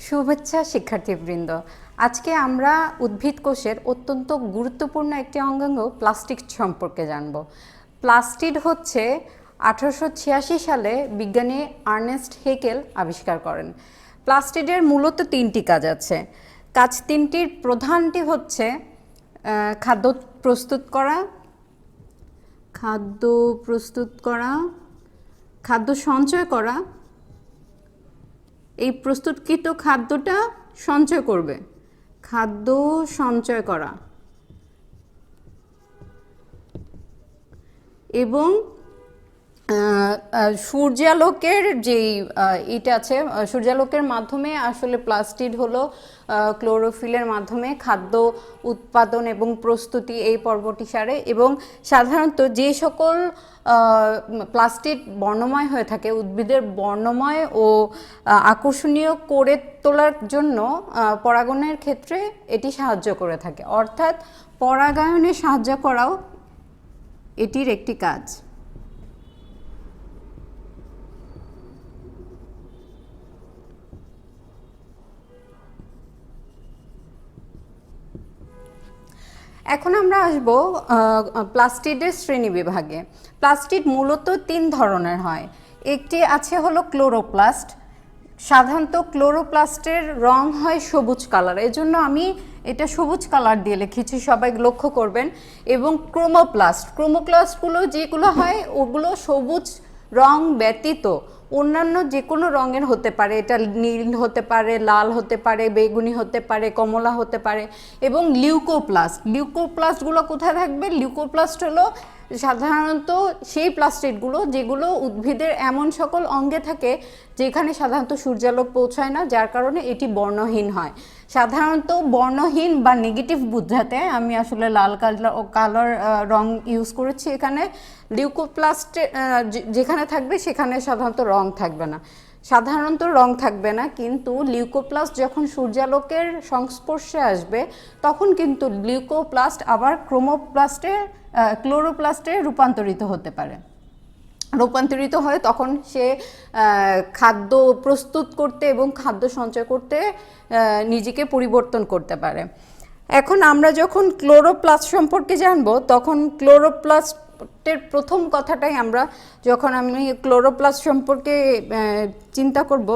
শুভেচ্ছা শিক্ষার্থীবৃন্দ। আজকে আমরা উদ্ভিদ কোষের অত্যন্ত গুরুত্বপূর্ণ একটি অঙ্গাঙ্গ প্লাস্টিড সম্পর্কে জানব। প্লাস্টিড হচ্ছে 1886 সালে বিজ্ঞানী আর্নেস্ট হেকেল আবিষ্কার করেন। প্লাস্টিডের মূলত তিনটি কাজ আছে। কাজ তিনটির প্রধানটি হচ্ছে খাদ্য প্রস্তুত করা, খাদ্য সঞ্চয় করা, এই প্রস্তুতকৃত খাদ্যটা সঞ্চয় করবে, খাদ্য সঞ্চয় করা এবং সূর্যালোকের যেই এটা আছে, সূর্যালোকের মাধ্যমে আসলে প্লাস্টিড হলো ক্লোরোফিলের মাধ্যমে খাদ্য উৎপাদন এবং প্রস্তুতি এই পর্বটি সারে। এবং সাধারণত যে সকল প্লাস্টিড বর্ণময় হয়ে থাকে, উদ্ভিদের বর্ণময় ও আকর্ষণীয় করে তোলার জন্য পরাগণের ক্ষেত্রে এটি সাহায্য করে থাকে, অর্থাৎ পরাগায়নে সাহায্য করাও এটির একটি কাজ। এখন আমরা আসব প্লাস্টিডের শ্রেণী বিভাগে। প্লাস্টিড মূলত তিন ধরনের হয়। একটি আছে হলো ক্লোরোপ্লাস্ট। সাধারণত ক্লোরোপ্লাস্টের রং হয় সবুজ কালার, এজন্য আমি এটা সবুজ কালার দিয়ে লিখেছি, সবাই লক্ষ্য করবেন। এবং ক্রোমোপ্লাস্টগুলো যেগুলো হয় ওগুলো সবুজ রং ব্যতীত অন্যান্য যে কোনো রঙের হতে পারে, এটা নীল হতে পারে, লাল হতে পারে, বেগুনি হতে পারে, কমলা হতে পারে। এবং লিউকোপ্লাস্টগুলো কোথায় থাকবে? লিউকোপ্লাস্ট হলো সাধারণত সেই প্লাস্টিডগুলো যেগুলো উদ্ভিদের এমন সকল অঙ্গে থাকে যেখানে সাধারণত সূর্যালোক পৌঁছায় না, যার কারণে এটি বর্ণহীন হয়। সাধারণত বর্ণহীন বা নেগেটিভ বোঝাতে আমি আসলে লাল কালার রং ইউজ করেছি। এখানে লিউকোপ্লাস্টে যেখানে থাকবে সেখানে সাধারণত রং থাকবে না, কিন্তু লিউকোপ্লাস্ট যখন সূর্যালোকের সংস্পর্শে আসবে তখন কিন্তু লিউকোপ্লাস্ট আবার ক্লোরোপ্লাস্টে রূপান্তরিত হয়ে তখন সে খাদ্য প্রস্তুত করতে এবং খাদ্য সঞ্চয় করতে নিজেকে পরিবর্তন করতে পারে। এখন আমরা যখন ক্লোরোপ্লাস্ট সম্পর্কে জানব, তখন ক্লোরোপ্লাস্টের প্রথম কথাটাই আমি ক্লোরোপ্লাস্ট সম্পর্কে চিন্তা করব,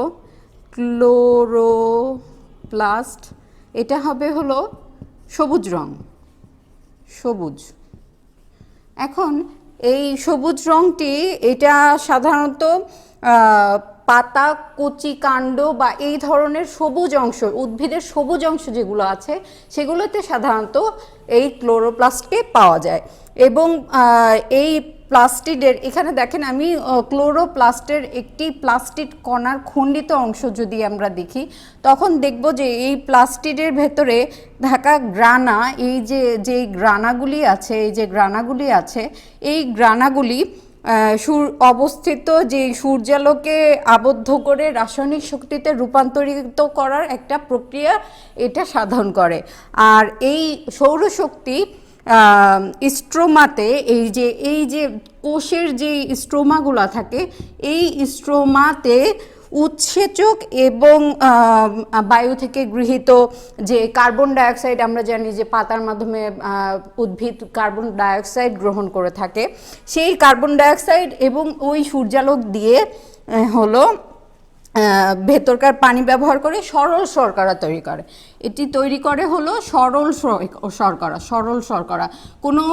ক্লোরোপ্লাস্ট এটা হবে হলো সবুজ রং, সবুজ। এখন এই সবুজ রংটি এটা সাধারণত পাতা, কচি কাণ্ড বা এই ধরনের সবুজ অংশ, উদ্ভিদের সবুজ অংশ যেগুলো আছে সেগুলোতে সাধারণত এই ক্লোরোপ্লাস্টকে পাওয়া যায়। এবং এই প্লাস্টিডের এখানে দেখেন, আমি ক্লোরোপ্লাস্টের একটি প্লাস্টিড কণার খণ্ডিত অংশ যদি আমরা দেখি, তখন দেখব যে এই প্লাস্টিডের ভেতরে থাকা গ্রানা, এই গ্রানাগুলি আছে এই গ্রানাগুলি অবস্থিত যে সূর্যালোকে আবদ্ধ করে রাসায়নিক শক্তিতে রূপান্তরিত করার একটা প্রক্রিয়া এটা সাধন করে। আর এই সৌরশক্তি স্ট্রোমাতে, এই যে কোষের যে স্ট্রোমাগুলো থাকে, এই স্ট্রোমাতে উৎসেচক এবং বায়ু থেকে গৃহীত যে কার্বন ডাইঅক্সাইড, আমরা জানি যে পাতার মাধ্যমে উদ্ভিদ কার্বন ডাইঅক্সাইড গ্রহণ করে থাকে, সেই কার্বন ডাইঅক্সাইড এবং ওই সূর্যালোক দিয়ে হলো ভেতরকার পানি ব্যবহার করে সরল শর্করা তৈরি করে। এটি তৈরি করে হলো সরল শর্করা। কোনো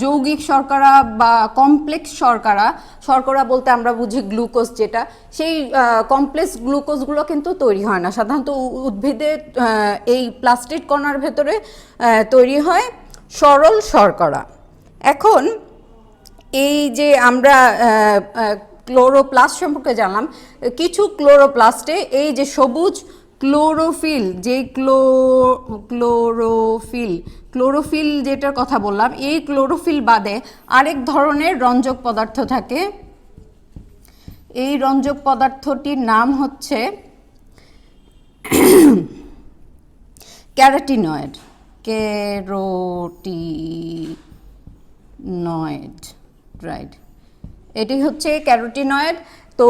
যৌগিক শর্করা বা কমপ্লেক্স শর্করা বলতে আমরা বুঝি গ্লুকোজ, যেটা সেই কমপ্লেক্স গ্লুকোজগুলো কিন্তু তৈরি হয় না। সাধারণত উদ্ভিদের এই প্লাস্টিড কণার ভেতরে তৈরি হয় সরল শর্করা। এখন এই যে আমরা ক্লোরোপ্লাস্ট সম্পর্কে জানলাম, কিছু ক্লোরোপ্লাস্টে এই যে সবুজ ক্লোরোফিল যেটার কথা বললাম, এই ক্লোরোফিল বাদে আরেক ধরনের রঞ্জক পদার্থ থাকে। এই রঞ্জক পদার্থটির নাম হচ্ছে ক্যারোটিনয়েড, রাইট। এটি হচ্ছে ক্যারোটিনয়েড। তো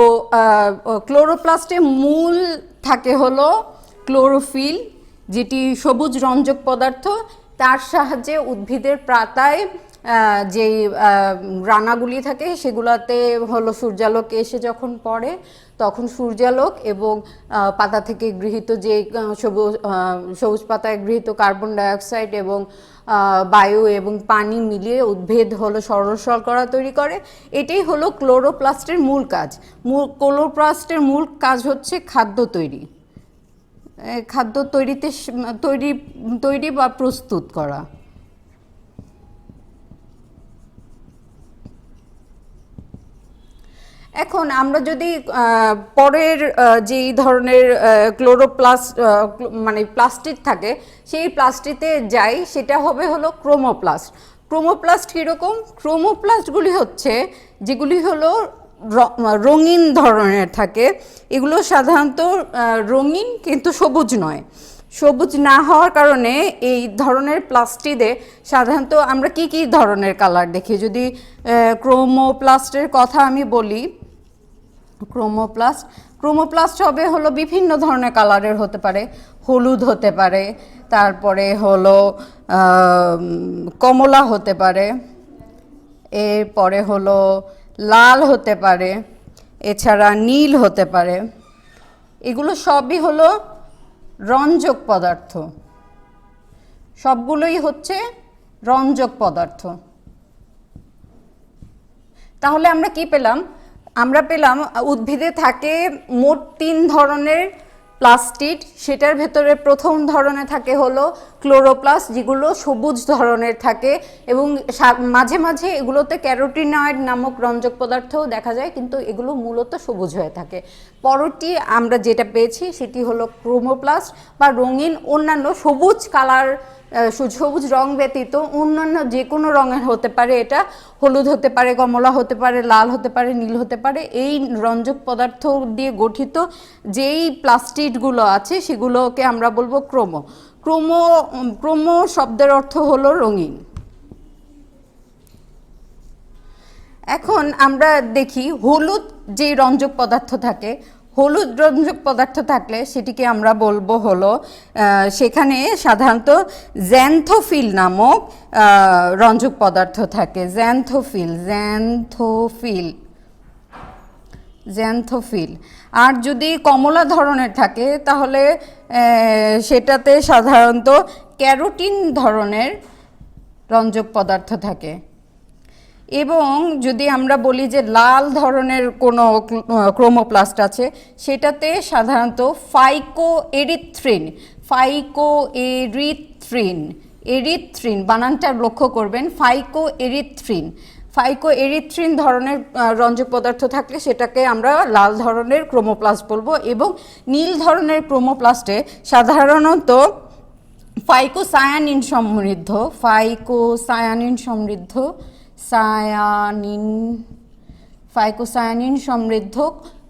ক্লোরোপ্লাস্টে মূল থাকে হলো ক্লোরোফিল, যেটি সবুজ রঞ্জক পদার্থ। তার সাহায্যে উদ্ভিদের পাতায় যেই রানাগুলি থাকে সেগুলাতে হলো সূর্যালোক এসে যখন পড়ে তখন সূর্যালোক এবং পাতা থেকে গৃহীত যে সবুজ পাতায় গৃহীত কার্বন ডাইঅক্সাইড এবং বায়ু এবং পানি মিলিয়ে উদ্ভিদ হলো সরল শর্করা তৈরি করে। এটাই হলো ক্লোরোপ্লাস্টের মূল কাজ। ক্লোরোপ্লাস্টের মূল কাজ হচ্ছে খাদ্য তৈরি, খাদ্য তৈরি বা প্রস্তুত করা। এখন আমরা যদি পরের যেই ধরনের ক্লোরোপ্লাস্ট মানে প্লাস্টিক থাকে সেই প্লাস্টিকে যাই, সেটা হবে হলো ক্রোমোপ্লাস্ট। ক্রোমোপ্লাস্ট কীরকম? ক্রোমোপ্লাস্টগুলি হচ্ছে যেগুলি হলো রঙিন ধরনের থাকে। এগুলো সাধারণত রঙিন কিন্তু সবুজ নয়। সবুজ না হওয়ার কারণে এই ধরনের প্লাস্টিদে সাধারণত আমরা কি কি ধরনের কালার দেখি? যদি ক্রোমোপ্লাস্টের কথা আমি বলি, ক্রোমোপ্লাস্ট হবে হলো বিভিন্ন ধরনের কালারের হতে পারে। হলুদ হতে পারে, তারপরে হলো কমলা হতে পারে, এরপরে হলো লাল হতে পারে, এছাড়া নীল হতে পারে। এগুলো সবই হলো রঞ্জক পদার্থ, সবগুলোই হচ্ছে রঞ্জক পদার্থ। তাহলে আমরা কি পেলাম? আমরা পেলাম উদ্ভিদে থাকে মোট 3 ধরনের প্লাস্টিড। সেটার ভেতরে প্রথম ধরনে থাকে হলো ক্লোরোপ্লাস্ট, যেগুলো সবুজ ধরনের থাকে এবং মাঝে মাঝে এগুলোতে ক্যারোটিনয়েড নামক রঞ্জক পদার্থও দেখা যায়, কিন্তু এগুলো মূলত সবুজ হয়ে থাকে। পরটি আমরা যেটা পেয়েছি সেটি হলো ক্রোমোপ্লাস্ট বা রঙিন অন্যান্য সবুজ কালার, সবুজ রং ব্যতীত অন্যান্য যে কোনো রঙের হতে পারে। এটা হলুদ হতে পারে, কমলা হতে পারে, লাল হতে পারে, নীল হতে পারে। এই রঞ্জক পদার্থ দিয়ে গঠিত যেই প্লাস্টিডগুলো আছে সেগুলোকে আমরা বলবো ক্রোমো। ক্রোমো শব্দের অর্থ হলো রঙিন। এখন আমরা দেখি হলুদ যে রঞ্জক পদার্থ থাকে, হলুদ রঞ্জক পদার্থ থাকলে সেটিকে আমরা বলবো হলো সেখানে সাধারণত জ্যান্থোফিল নামক রঞ্জক পদার্থ থাকে। জ্যান্থোফিল। আর যদি কমলা ধরনের থাকে তাহলে সেটাতে সাধারণত ক্যারোটিন ধরনের রঞ্জক পদার্থ থাকে। এবং যদি আমরা বলি যে লাল ধরনের কোনো ক্রোমোপ্লাস্ট আছে, সেটাতে সাধারণত ফাইকোএরিথ্রিন বানানটা লক্ষ্য করবেন, ফাইকোএরিথ্রিন ধরনের রঞ্জক পদার্থ থাকলে সেটাকে আমরা লাল ধরনের ক্রোমোপ্লাস্ট বলবো। এবং নীল ধরনের ক্রোমোপ্লাস্টে সাধারণত ফাইকোসায়ানিন সমৃদ্ধ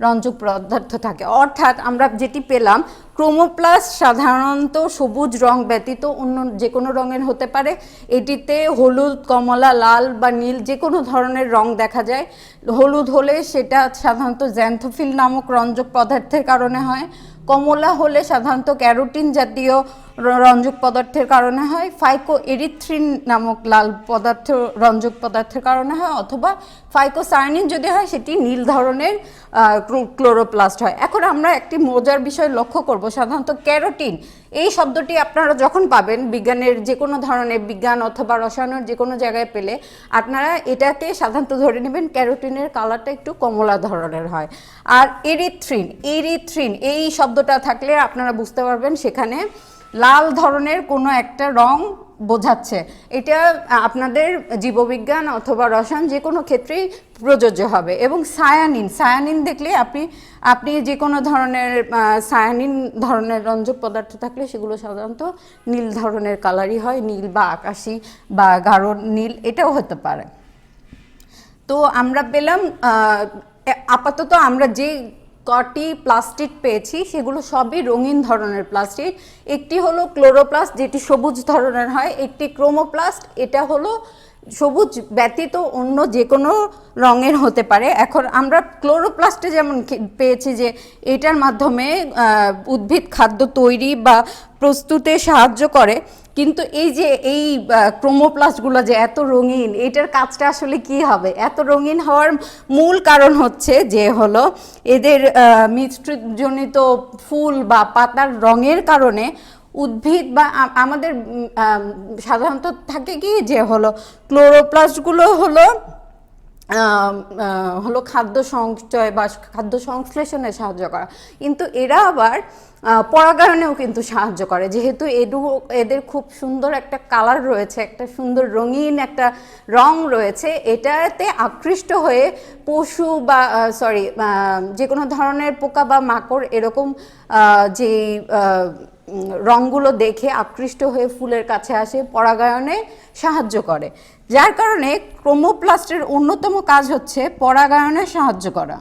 রঞ্জক পদার্থ থাকে। অর্থাৎ আমরা যেটি পেলাম, ক্রোমোপ্লাস্ট সাধারণত সবুজ রং ব্যতীত অন্য যে কোনো রঙের হতে পারে। এটিতে হলুদ, কমলা, লাল বা নীল যে কোনো ধরনের রং দেখা যায়। হলুদ হলে সেটা সাধারণত জ্যান্থোফিল নামক রঞ্জক পদার্থের কারণে হয়। কমলা হলে সাধারণত ক্যারোটিন জাতীয় রঞ্জক পদার্থের কারণে হয়। ফাইকোএরিথ্রিন নামক লাল রঞ্জক পদার্থের কারণে হয়, অথবা ফাইকোসায়ানিন যদি হয় সেটি নীল ধরনের ক্লোরোপ্লাস্ট হয়। এখন আমরা একটি মজার বিষয় লক্ষ্য করব। সাধারণত ক্যারোটিন এই শব্দটি আপনারা যখন পাবেন বিজ্ঞানের যে কোনো ধরনের, বিজ্ঞান অথবা রসায়নের যে কোনো জায়গায় পেলে আপনারা এটাকে সাধারণত ধরে নেবেন ক্যারোটিনের কালারটা একটু কমলা ধরনের হয়। আর এরিথ্রিন এই শব্দটা থাকলে আপনারা বুঝতে পারবেন সেখানে লাল ধরনের কোনো একটা রং বোঝাচ্ছে। এটা আপনাদের জীববিজ্ঞান অথবা রসায়ন যে কোনো ক্ষেত্রেই প্রযোজ্য হবে। এবং সায়ানিন দেখলে আপনি যে কোনো ধরনের সায়ানিন ধরনের রঞ্জক পদার্থ থাকলে সেগুলো সাধারণত নীল ধরনের কালারই হয়, নীল বা আকাশি বা গাঢ় নীল এটাও হতে পারে। তো আমরা পেলাম আপাতত আমরা যে কটি প্লাস্টিড পেয়েছি সেগুলো সবই রঙিন ধরনের প্লাস্টিড। একটি হলো ক্লোরোপ্লাস্ট যেটি সবুজ ধরনের হয়, একটি ক্রোমোপ্লাস্ট এটা হলো সবুজ ব্যতীত অন্য যে কোনো রঙের হতে পারে। এখন আমরা ক্লোরোপ্লাস্টে যেমন পেয়েছি যে এটার মাধ্যমে উদ্ভিদ খাদ্য তৈরি বা প্রস্তুতে সাহায্য করে, কিন্তু এই যে এই ক্রোমোপ্লাস্টগুলো যে এত রঙিন, এটার কাজটা আসলে কি হবে? এত রঙিন হওয়ার মূল কারণ হচ্ছে যে হলো এদের মিশ্রিতজনিত ফুল বা পাতার রঙের কারণে উদ্ভিদ বা আমাদের সাধারণত থাকে কি যে হলো ক্লোরোপ্লাস্টগুলো হলো হলো খাদ্য সংচয় বা খাদ্য সংশ্লেষণে সাহায্য করা, কিন্তু এরা আবার পরাগায়নেও কিন্তু সাহায্য করে। যেহেতু এদের খুব সুন্দর একটা কালার রয়েছে, একটা সুন্দর রঙিন একটা রং রয়েছে, এটাতে আকৃষ্ট হয়ে পশু বা যে কোনো ধরনের পোকা বা মাকড় এরকম যে রঙগুলো দেখে আকৃষ্ট হয়ে ফুলের কাছে আসে, পরাগায়নে সাহায্য করে। যার কারণে ক্রোমোপ্লাস্টের অন্যতম কাজ হচ্ছে পরাগায়নে সাহায্য করা।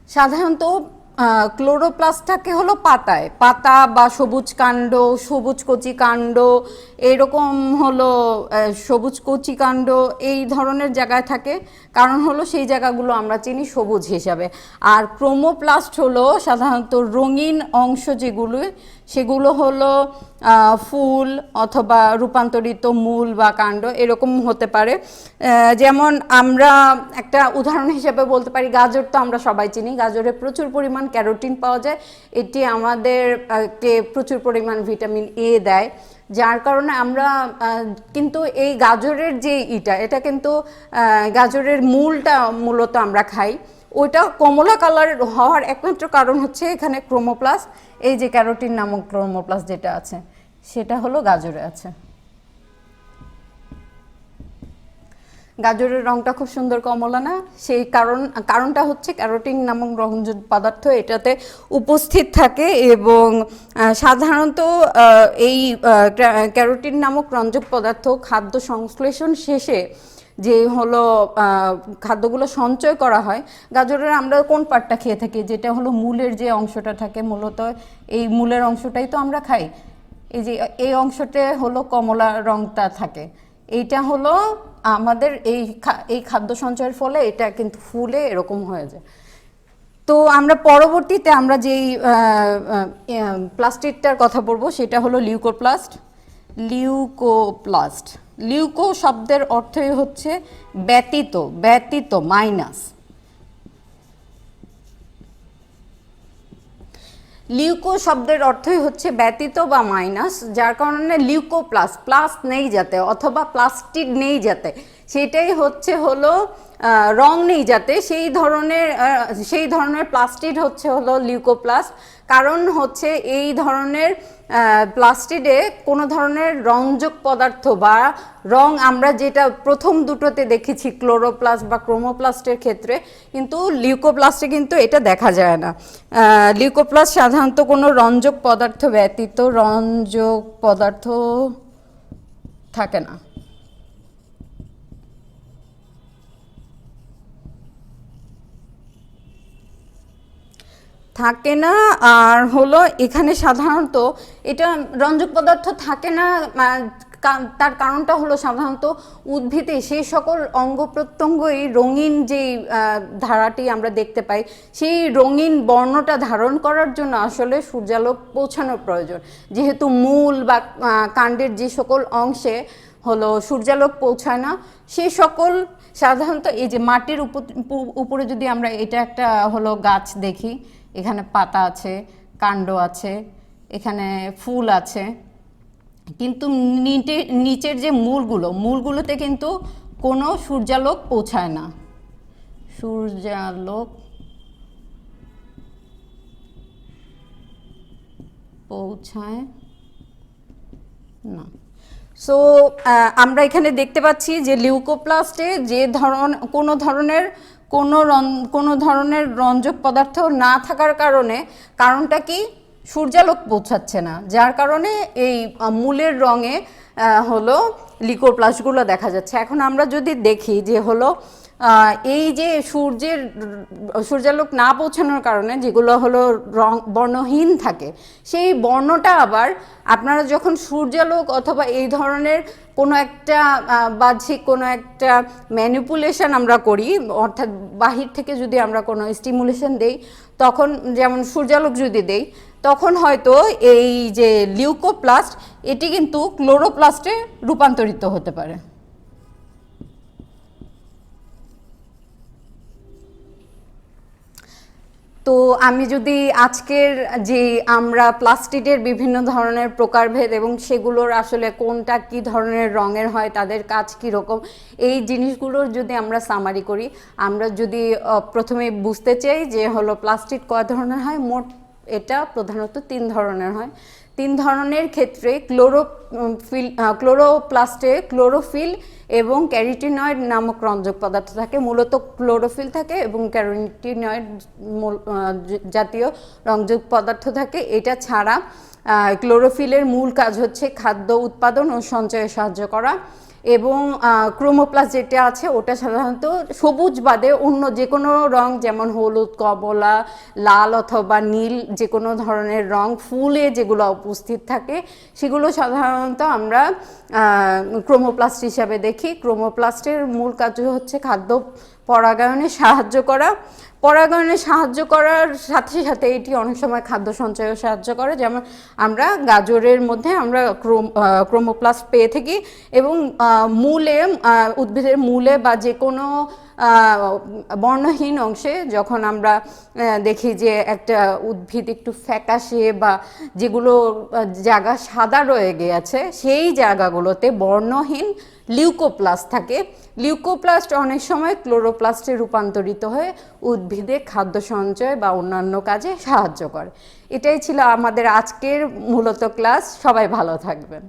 সাধারণত ক্লোরোপ্লাস্ট থাকে হলো পাতায়, পাতা বা সবুজ কাণ্ড, সবুজ কচি কাণ্ড, এরকম হলো সবুজ কচি কাণ্ড এই ধরনের জায়গায় থাকে, কারণ হলো সেই জায়গাগুলো আমরা চিনি সবুজ হিসাবে। আর ক্রোমোপ্লাস্ট হলো সাধারণত রঙিন অংশ যেগুলো, সেগুলো হলো ফুল অথবা রূপান্তরিত মূল বা কাণ্ড এরকম হতে পারে। যেমন আমরা একটা উদাহরণ হিসেবে বলতে পারি, গাজর তো আমরা সবাই চিনি, গাজরে প্রচুর পরিমাণ ক্যারোটিন পাওয়া যায়, এটি আমাদেরকে প্রচুর পরিমাণ ভিটামিন এ দেয়, যার কারণে আমরা কিন্তু এই গাজরের যে এটা কিন্তু গাজরের মূলটা মূলত আমরা খাই, ওইটা কমলা কালার হওয়ার একমাত্র কারণ হচ্ছে এখানে ক্রোমোপ্লাস্ট, এই যে ক্যারোটিন নামক ক্রোমোপ্লাস্ট যেটা আছে সেটা হলো গাজরে আছে। গাজরের রংটা খুব সুন্দর কমলা না? সেই কারণটা হচ্ছে ক্যারোটিন নামক রঞ্জক পদার্থ এটাতে উপস্থিত থাকে, এবং সাধারণত এই ক্যারোটিন নামক রঞ্জক পদার্থ খাদ্য সংশ্লেষণ শেষে যে হলো খাদ্যগুলো সঞ্চয় করা হয়। গাজরের আমরা কোন পার্টটা খেয়ে থাকি? যেটা হলো মূলের যে অংশটা থাকে, মূলত এই মূলের অংশটাই তো আমরা খাই। এই যে এই অংশতে হলো কমলা রংটা থাকে, এইটা হলো আমাদের এই খাদ্য সঞ্চয়ের ফলে এটা কিন্তু ফুলে এরকম হয়ে যায়। তো আমরা পরবর্তীতে আমরা যেই প্লাস্টিকটার কথা বলবো সেটা হলো লিউকোপ্লাস্ট। লিউকো শব্দের অর্থই হচ্ছে ব্যতীত মাইনাস। লিউকো শব্দের অর্থই হচ্ছে ব্যতীত বা মাইনাস, যার কারণে প্লাস নেই যাতে, অথবা প্লাস্টিড নেই যাতে, সেটাই হলো রং নেই যাতে, সেই ধরনের প্লাস্টিড হলো লিউকোপ্লাস্ট। কারণ হচ্ছে এই ধরনের প্লাস্টিডে কোনো ধরনের রঞ্জক পদার্থ বা রং আমরা যেটা প্রথম দুটোতে দেখেছি ক্লোরোপ্লাস্ট বা ক্রোমোপ্লাস্টের ক্ষেত্রে, কিন্তু লিউকোপ্লাস্টে কিন্তু এটা দেখা যায় না। লিউকোপ্লাস্ট সাধারণত কোনো রঞ্জক পদার্থ ব্যতীত রঞ্জক পদার্থ থাকে না। আর হলো এখানে সাধারণত এটা রঞ্জক পদার্থ থাকে না, তার কারণটা হলো সাধারণত উদ্ভিদে সেই সকল অঙ্গ প্রত্যঙ্গই রঙিন যে ধারাটি আমরা দেখতে পাই, সেই রঙিন বর্ণটা ধারণ করার জন্য আসলে সূর্যালোক পৌঁছানোর প্রয়োজন। যেহেতু মূল বা কাণ্ডের যে সকল অংশে হলো সূর্যালোক পৌঁছায় না, সেই সকল সাধারণত এই যে মাটির উপরে যদি আমরা এটা একটা হলো গাছ দেখি, এখানে পাতা আছে, কাণ্ড আছে, এখানে ফুল আছে, কিন্তু নিচের যে মূলগুলোতে কিন্তু কোনো সূর্যালোক পৌঁছায় না, সূর্যালোক পৌঁছায় না। সো আমরা এখানে দেখতে পাচ্ছি যে লিউকোপ্লাস্টে কোনো ধরনের রঞ্জক পদার্থ না থাকার কারণটা কি? সূর্যালোক পৌঁছাচ্ছে না, যার কারণে এই মূলের রঙে হলো লিউকোপ্লাস্টগুলো দেখা যাচ্ছে। এখন আমরা যদি দেখি যে হলো এই যে সূর্যালোক না পৌঁছানোর কারণে যেগুলো হলো বর্ণহীন থাকে, সেই বর্ণটা আবার আপনারা যখন সূর্যালোক অথবা এই ধরনের কোনো একটা বাহ্যিক কোনো একটা ম্যানিপুলেশন আমরা করি, অর্থাৎ বাহির থেকে যদি আমরা কোনো স্টিমুলেশন দেই, তখন যেমন সূর্যালোক যদি দেই, তখন হয়তো এই যে লিউকোপ্লাস্ট এটি কিন্তু ক্লোরোপ্লাস্টে রূপান্তরিত হতে পারে। তো আমি যদি আজকের যে আমরা প্লাস্টিডের বিভিন্ন ধরনের প্রকারভেদ এবং সেগুলোর আসলে কোনটা কি ধরনের রঙের হয়, তাদের কাজ কীরকম, এই জিনিসগুলোর যদি আমরা সামারি করি, আমরা যদি প্রথমে বুঝতে চাই যে হলো প্লাস্টিড কয় ধরনের হয়, মোট এটা প্রধানত 3 ধরনের হয়। 3 ধরনের ক্ষেত্রে ক্লোরোপ্লাস্টে ক্লোরোফিল এবং ক্যারোটিনয়েড নামক রঞ্জক পদার্থ থাকে। মূলত ক্লোরোফিল থাকে এবং ক্যারোটিনয়েড জাতীয় রঞ্জক পদার্থ থাকে। এটা ছাড়া ক্লোরোফিলের মূল কাজ হচ্ছে খাদ্য উৎপাদন ও সঞ্চয়ে সাহায্য করা, এবং ক্রোমোপ্লাস্ট যেটা আছে ওটা সাধারণত সবুজ বাদে অন্য যে কোনো রং, যেমন হলুদ, কমলা, লাল অথবা নীল যে কোনো ধরনের রং ফুলে যেগুলো উপস্থিত থাকে সেগুলো সাধারণত আমরা ক্রোমোপ্লাস্ট হিসাবে দেখি। ক্রোমোপ্লাস্টের মূল কাজ হচ্ছে খাদ্য পরাগায়নে সাহায্য করা। পরাগায়নে সাহায্য করার সাথে সাথে এটি অনেক সময় খাদ্য সঞ্চয়েও সাহায্য করে, যেমন আমরা গাজরের মধ্যে আমরা ক্রোমোপ্লাস্ট পেয়ে থাকি, এবং মূলে, উদ্ভিদের মূলে বা যে কোনো বর্ণহীন অংশে যখন আমরা দেখি যে একটা উদ্ভিদ একটু ফ্যাকাশে বা যেগুলো জায়গা সাদা রয়ে গিয়েছে, সেই জায়গাগুলোতে বর্ণহীন লিউকোপ্লাস্ট থাকে। লিউকোপ্লাস্ট অনেক সময় ক্লোরোপ্লাস্টে রূপান্তরিত হয়ে উদ্ভিদে খাদ্য সঞ্চয় বা অন্যান্য কাজে সাহায্য করে। এটাই ছিল আমাদের আজকের মূলত ক্লাস। সবাই ভালো থাকবেন।